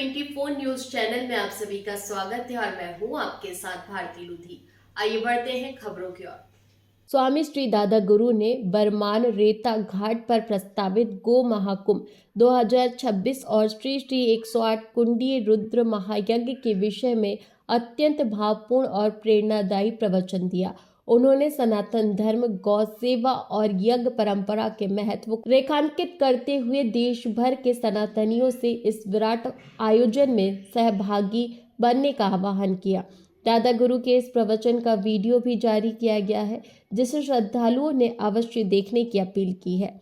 24 news channel में आप सभी का स्वागत है और मैं हूं आपके साथ भारती लुधी। आइए बढ़ते हैं खबरों की ओर। स्वामी श्री दादा गुरु ने बरमान रेता घाट पर प्रस्तावित गो महाकुंभ 2026 और श्री श्री 108 कुंडीय रुद्र महायज्ञ के विषय में अत्यंत भावपूर्ण और प्रेरणादायी प्रवचन दिया। उन्होंने सनातन धर्म, गौ सेवा और यज्ञ परंपरा के महत्व को रेखांकित करते हुए देश भर के सनातनियों से इस विराट आयोजन में सहभागी बनने का आह्वान किया। दादा गुरु के इस प्रवचन का वीडियो भी जारी किया गया है, जिसे श्रद्धालुओं ने अवश्य देखने की अपील की है।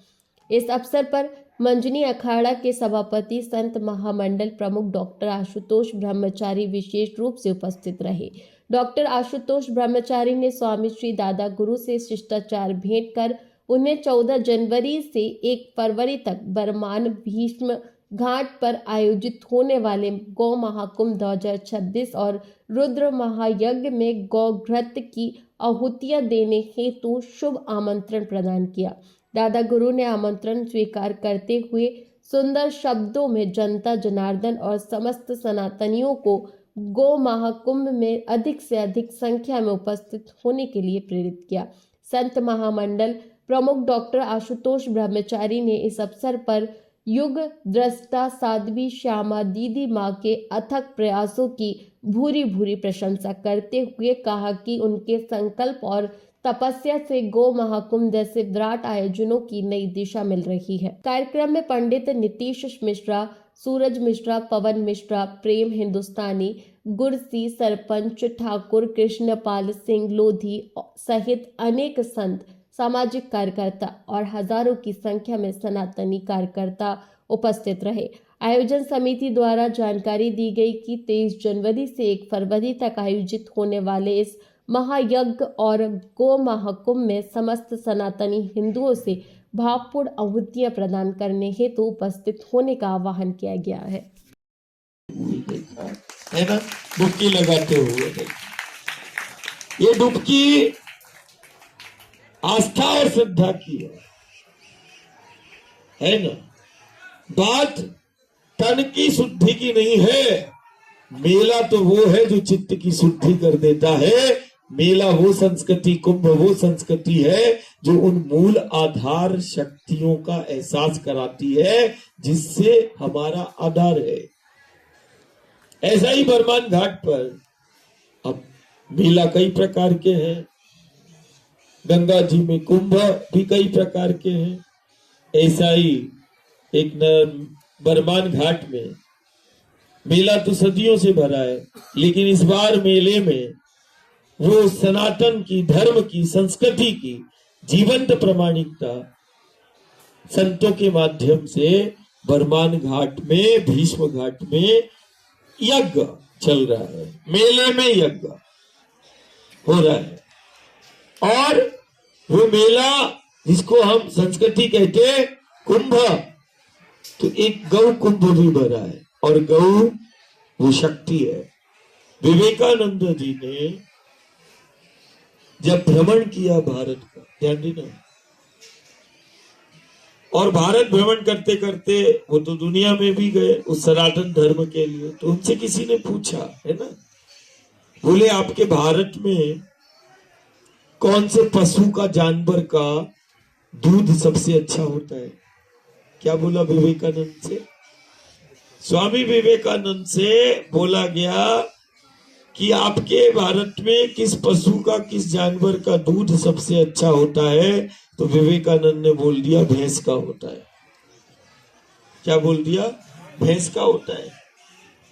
इस अवसर पर मंजनी अखाड़ा के सभापति संत महामंडल प्रमुख डॉक्टर आशुतोष ब्रह्मचारी विशेष रूप से उपस्थित रहे। डॉक्टर आशुतोष ब्रह्मचारी ने स्वामी श्री दादा गुरु से शिष्टाचार भेंट कर उन्हें 14 जनवरी से 1 फरवरी तक बरमान भीष्म घाट पर आयोजित होने वाले गौ महाकुंभ 2026 और रुद्र महायज्ञ में गौघृत की आहुतियां देने हेतु शुभ आमंत्रण प्रदान किया। दादा गुरु ने आमंत्रण स्वीकार करते हुए सुंदर शब्दों में जनता जनार्दन और समस्त सनातनियों को गौ महाकुंभ में अधिक से अधिक संख्या में उपस्थित होने के लिए प्रेरित किया। संत महामंडल प्रमुख डॉक्टर आशुतोष ब्रह्मचारी ने इस अवसर पर युग दृष्टा साध्वी श्यामा दीदी माँ के अथक प्रयासों की भूरी भूरी प्रशंसा करते हुए कहा कि उनके संकल्प और तपस्या से गौ महाकुंभ जैसे विराट आयोजनों की नई दिशा मिल रही है। कार्यक्रम में पंडित नीतीश मिश्रा, सूरज मिश्रा, पवन मिश्रा, प्रेम हिंदुस्तानी, गुरसी सरपंच ठाकुर कृष्णपाल सिंह लोधी सहित अनेक संत, सामाजिक कार्यकर्ता और हजारों की संख्या में सनातनी कार्यकर्ता उपस्थित रहे। आयोजन समिति द्वारा जानकारी दी गई कि 23 जनवरी से 1 फरवरी तक आयोजित होने वाले इस महायज्ञ और गो महाकुंभ में समस्त सनातनी हिंदुओं से भावपूर्ण आहुतियां प्रदान करने हेतु उपस्थित होने का आह्वान किया गया है ना, डुबकी लगाते हुए ये डुबकी आस्था और श्रद्धा की है ना। बात तन की शुद्धि की नहीं है। मेला तो वो है जो चित्त की शुद्धि कर देता है। मेला वो संस्कृति, कुंभ वो संस्कृति है जो उन मूल आधार शक्तियों का एहसास कराती है जिससे हमारा आधार है। ऐसा ही बरमान घाट पर अब मेला कई प्रकार के हैं, गंगा जी में कुंभ भी कई प्रकार के हैं। ऐसा ही एक बरमान घाट में मेला तो सदियों से भरा है, लेकिन इस बार मेले में वो सनातन की, धर्म की, संस्कृति की जीवंत प्रमाणिकता संतों के माध्यम से बरमान घाट में, भीष्म घाट में यज्ञ चल रहा है। मेले में यज्ञ हो रहा है और वो मेला जिसको हम संस्कृति कहते हैं कुंभ, तो एक गौ कुंभ भी भरा है और गौ वो शक्ति है। विवेकानंद जी ने जब भ्रमण किया भारत का, ध्यान देना, और भारत भ्रमण करते करते वो तो दुनिया में भी गए उस सनातन धर्म के लिए, तो उनसे किसी ने पूछा है ना, बोले आपके भारत में कौन से पशु का, जानवर का दूध सबसे अच्छा होता है? क्या बोला विवेकानंद से? स्वामी विवेकानंद से बोला गया कि आपके भारत में किस पशु का, किस जानवर का दूध सबसे अच्छा होता है? तो विवेकानंद ने बोल दिया भैंस का होता है। क्या बोल दिया? भैंस का होता है।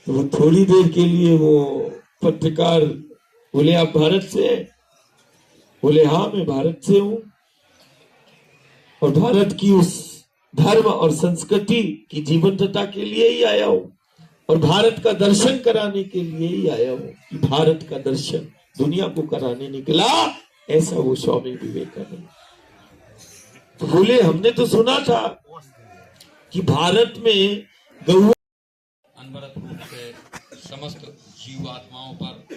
तो वो थोड़ी देर के लिए वो पत्रकार बोले आप भारत से हैं? बोले हाँ मैं भारत से हूं और भारत की उस धर्म और संस्कृति की जीवंतता के लिए ही आया हूं और भारत का दर्शन कराने के लिए ही आया हूं कि भारत का दर्शन दुनिया को कराने निकला। ऐसा वो स्वामी विवेकानंद। तो बोले हमने तो सुना था कि भारत में गौ अनवरत रूप से समस्त जीवात्माओं पर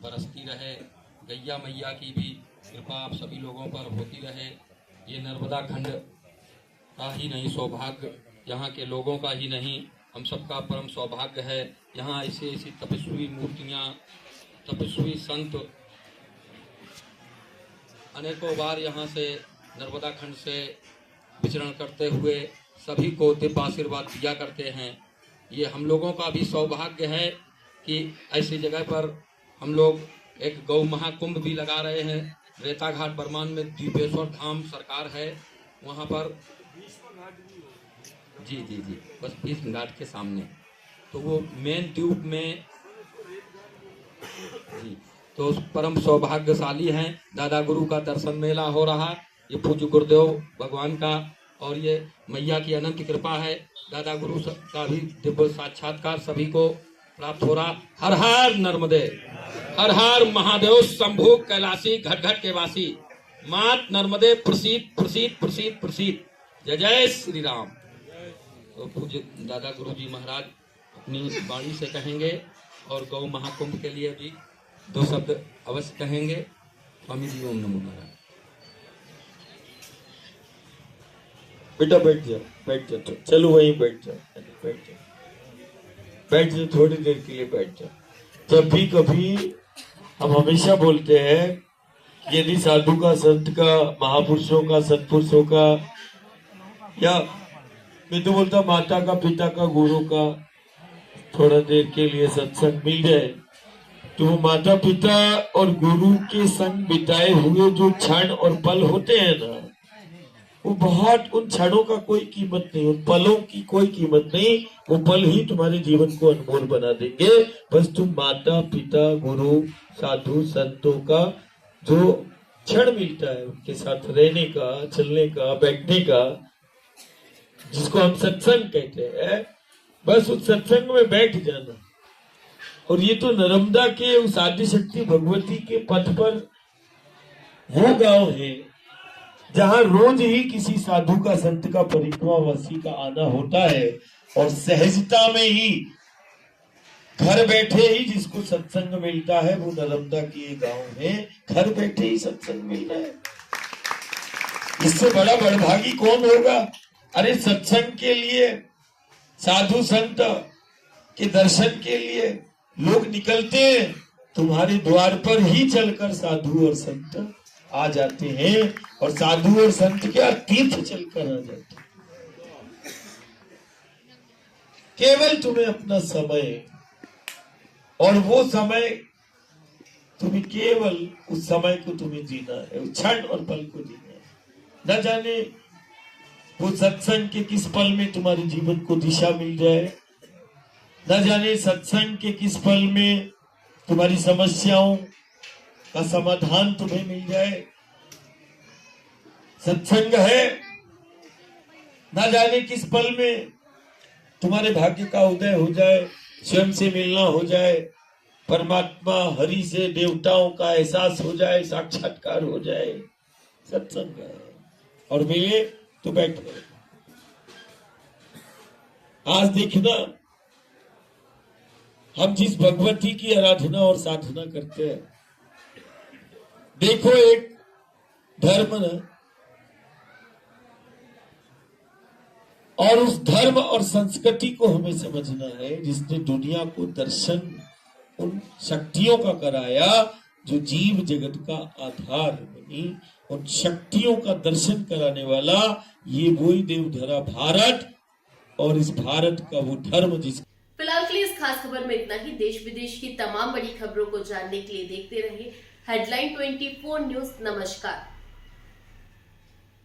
बरसती रहे। गैया मैया की भी कृपा आप सभी लोगों पर होती रहे। ये नर्मदा खंड का ही नहीं सौभाग्य, यहाँ के लोगों का ही नहीं हम सबका परम सौभाग्य है। यहाँ ऐसी ऐसी तपस्वी मूर्तियाँ, तपस्वी संत अनेकों बार यहाँ से नर्मदा खंड से विचरण करते हुए सभी को दिव्य आशीर्वाद दिया करते हैं। ये हम लोगों का भी सौभाग्य है कि ऐसी जगह पर हम लोग एक गौ महाकुंभ भी लगा रहे हैं। रेता घाट बरमान में दीपेश्वर धाम सरकार है, वहाँ पर जी जी जी बस भीष्म घाट के सामने, तो वो मेन ट्यूब में जी, तो परम सौभाग्यशाली हैं। दादा गुरु का दर्शन मेला हो रहा, ये पूज्य गुरुदेव भगवान का और ये मैया की अनंत कृपा है। दादा गुरु का भी दिव्य साक्षात्कार सभी को प्राप्त हो रहा। हर हर नर्मदे, हर हर महादेव शंभु कैलाशी घट घट के वासी, मात नर्मदे प्रसीद प्रसीद प्रसीद प्रसीद, जय जय श्री राम। तो पूज्य दादा गुरु जी महाराज अपनी वाणी से कहेंगे और गौ महाकुंभ के लिए भी 2 शब्द अवश्य कहेंगे। स्वामी जी ओम नमो नारायण। बेटा बैठ जाओ, चलो वहीं बैठ जाओ, थोड़ी देर के लिए बैठ जाओ। जब भी कभी हम हमेशा बोलते हैं यदि साधु का, संत का, महापुरुषों का, सत्पुरुषों का, या मैं तो बोलता माता का, पिता का, गुरु का थोड़ा देर के लिए सत्संग मिल जाए तो वो माता पिता और गुरु के संग बिताए हुए जो क्षण और पल होते हैं ना, वो बहुत, उन क्षणों का कोई कीमत नहीं, उन पलों की कोई कीमत नहीं। वो पल ही तुम्हारे जीवन को अनमोल बना देंगे। बस तुम माता पिता, गुरु, साधु, संतों का जो क्षण मिलता है उनके साथ रहने का, चलने का, बैठने का, जिसको हम सत्संग कहते हैं, बस उस सत्संग में बैठ जाना। और ये तो नर्मदा के उस आदि शक्ति भगवती के पथ पर वो गांव है जहां रोज ही किसी साधु का, संत का, परिक्रमावासी का आना होता है। और सहजता में ही घर बैठे ही जिसको सत्संग मिलता है वो नर्मदा की ये गांव है। घर बैठे ही सत्संग मिल रहा है, इससे बड़ा बड़भागी कौन होगा। अरे सत्संग के लिए, साधु संत के दर्शन के लिए लोग निकलते हैं, तुम्हारे द्वार पर ही चलकर साधु और संत आ जाते हैं। और साधु और संत क्या तीर्थ चलकर आ जाते हैं। केवल तुम्हें अपना समय, और वो समय तुम्हें केवल उस समय को तुम्हें जीना है, उस क्षण और पल को जीना है। न जाने वो सत्संग के किस पल में तुम्हारे जीवन को दिशा मिल जाए, न जाने सत्संग के किस पल में तुम्हारी समस्याओं का समाधान तुम्हें मिल जाए। सत्संग है, न जाने किस पल में तुम्हारे भाग्य का उदय हो जाए, स्वयं से मिलना हो जाए, परमात्मा हरि से, देवताओं का एहसास हो जाए, साक्षात्कार हो जाए। सत्संग है, और मिले तो बैठ गए। आज देखना, हम जिस भगवती की आराधना और साधना करते हैं, देखो एक धर्म ना, और उस धर्म और संस्कृति को हमें समझना है जिसने दुनिया को दर्शन उन शक्तियों का कराया जो जीव जगत का आधार बनी। उन शक्तियों का दर्शन कराने वाला ये वही देवधरा भारत, और इस भारत का वो धर्म जिस। फिलहाल के लिए इस खास खबर में इतना ही। देश विदेश की तमाम बड़ी खबरों को जानने के लिए देखते रहिए हेडलाइन 24 न्यूज। नमस्कार।